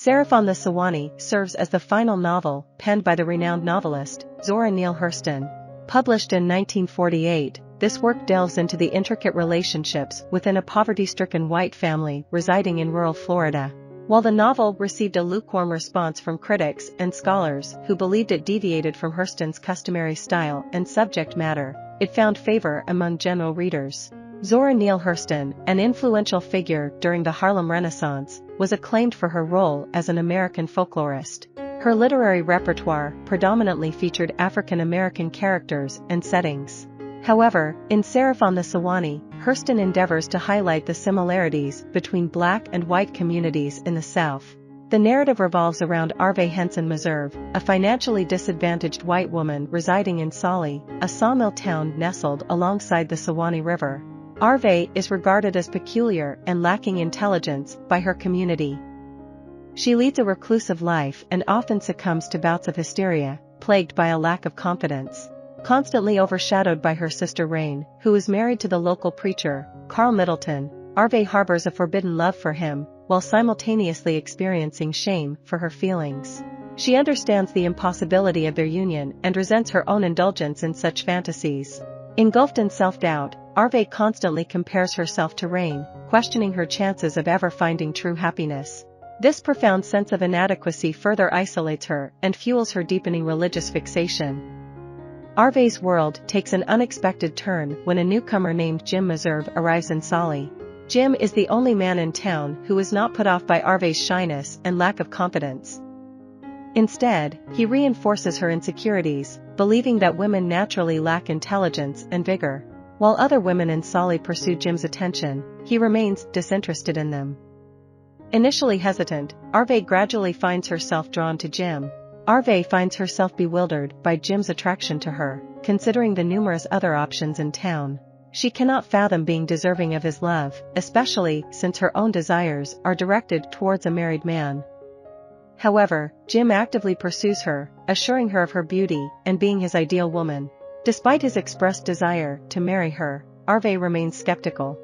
Seraph on the Suwanee serves as the final novel, penned by the renowned novelist, Zora Neale Hurston. Published in 1948, this work delves into the intricate relationships within a poverty-stricken white family residing in rural Florida. While the novel received a lukewarm response from critics and scholars who believed it deviated from Hurston's customary style and subject matter, it found favor among general readers. Zora Neale Hurston, an influential figure during the Harlem Renaissance, was acclaimed for her role as an American folklorist. Her literary repertoire predominantly featured African American characters and settings. However, in Seraph on the Suwanee, Hurston endeavors to highlight the similarities between black and white communities in the South. The narrative revolves around Arvay and Meserve, a financially disadvantaged white woman residing in Suwanee, a sawmill town nestled alongside the Suwanee River. Arvay is regarded as peculiar and lacking intelligence by her community. She leads a reclusive life and often succumbs to bouts of hysteria, plagued by a lack of confidence. Constantly overshadowed by her sister Rain, who is married to the local preacher, Carl Middleton, Arvay harbors a forbidden love for him, while simultaneously experiencing shame for her feelings. She understands the impossibility of their union and resents her own indulgence in such fantasies. Engulfed in self-doubt, Arvay constantly compares herself to Rain, questioning her chances of ever finding true happiness. This profound sense of inadequacy further isolates her and fuels her deepening religious fixation. Arvay's world takes an unexpected turn when a newcomer named Jim Meserve arrives in Suwanee. Jim is the only man in town who is not put off by Arvay's shyness and lack of confidence. Instead, he reinforces her insecurities, believing that women naturally lack intelligence and vigor. While other women in Suwanee pursue Jim's attention, he remains disinterested in them. Initially hesitant, Arvay gradually finds herself drawn to Jim. Arvay finds herself bewildered by Jim's attraction to her, considering the numerous other options in town. She cannot fathom being deserving of his love, especially since her own desires are directed towards a married man. However, Jim actively pursues her, assuring her of her beauty and being his ideal woman. Despite his expressed desire to marry her, Arvay remains skeptical.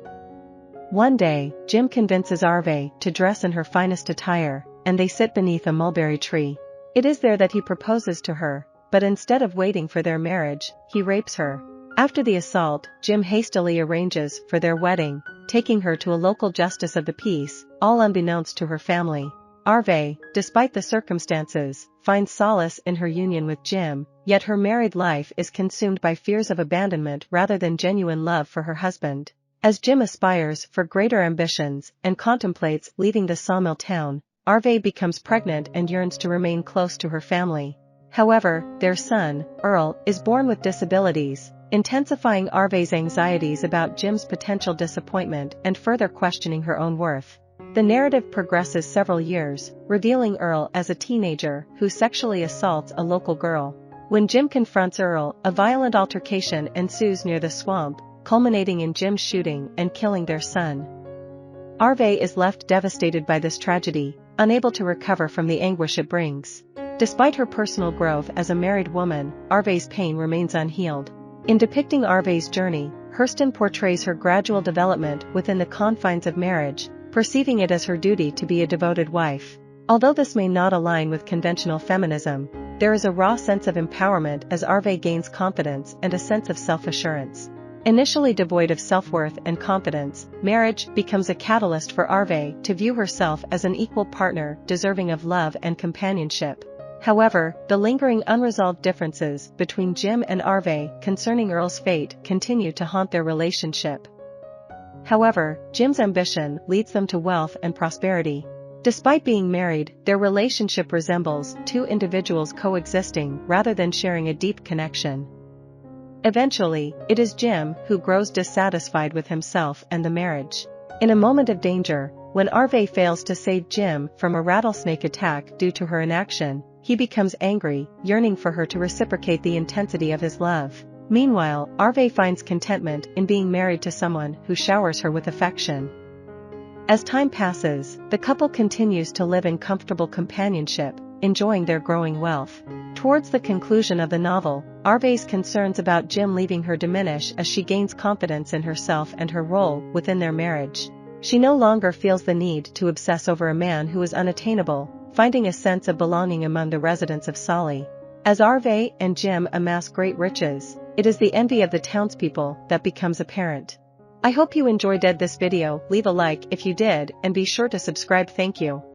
One day, Jim convinces Arvay to dress in her finest attire, and they sit beneath a mulberry tree. It is there that he proposes to her, but instead of waiting for their marriage, he rapes her. After the assault, Jim hastily arranges for their wedding, taking her to a local justice of the peace, all unbeknownst to her family. Arvay, despite the circumstances, finds solace in her union with Jim, yet her married life is consumed by fears of abandonment rather than genuine love for her husband. As Jim aspires for greater ambitions and contemplates leaving the sawmill town, Arvay becomes pregnant and yearns to remain close to her family. However, their son, Earl, is born with disabilities, intensifying Arvay's anxieties about Jim's potential disappointment and further questioning her own worth. The narrative progresses several years, revealing Earl as a teenager who sexually assaults a local girl. When Jim confronts Earl, a violent altercation ensues near the swamp, culminating in Jim shooting and killing their son. Arvay is left devastated by this tragedy, unable to recover from the anguish it brings. Despite her personal growth as a married woman, Arvay's pain remains unhealed. In depicting Arvay's journey, Hurston portrays her gradual development within the confines of marriage, perceiving it as her duty to be a devoted wife. Although this may not align with conventional feminism, there is a raw sense of empowerment as Arvay gains confidence and a sense of self-assurance. Initially devoid of self-worth and confidence, marriage becomes a catalyst for Arvay to view herself as an equal partner deserving of love and companionship. However, the lingering unresolved differences between Jim and Arvay concerning Earl's fate continue to haunt their relationship. However, Jim's ambition leads them to wealth and prosperity. Despite being married, their relationship resembles two individuals coexisting rather than sharing a deep connection. Eventually, it is Jim who grows dissatisfied with himself and the marriage. In a moment of danger, when Arvay fails to save Jim from a rattlesnake attack due to her inaction, he becomes angry, yearning for her to reciprocate the intensity of his love. Meanwhile, Arvay finds contentment in being married to someone who showers her with affection. As time passes, the couple continues to live in comfortable companionship, enjoying their growing wealth. Towards the conclusion of the novel, Arvay's concerns about Jim leaving her diminish as she gains confidence in herself and her role within their marriage. She no longer feels the need to obsess over a man who is unattainable, finding a sense of belonging among the residents of Solly. As Arvay and Jim amass great riches, it is the envy of the townspeople that becomes apparent. I hope you enjoyed this video. Leave a like if you did and be sure to subscribe. Thank you.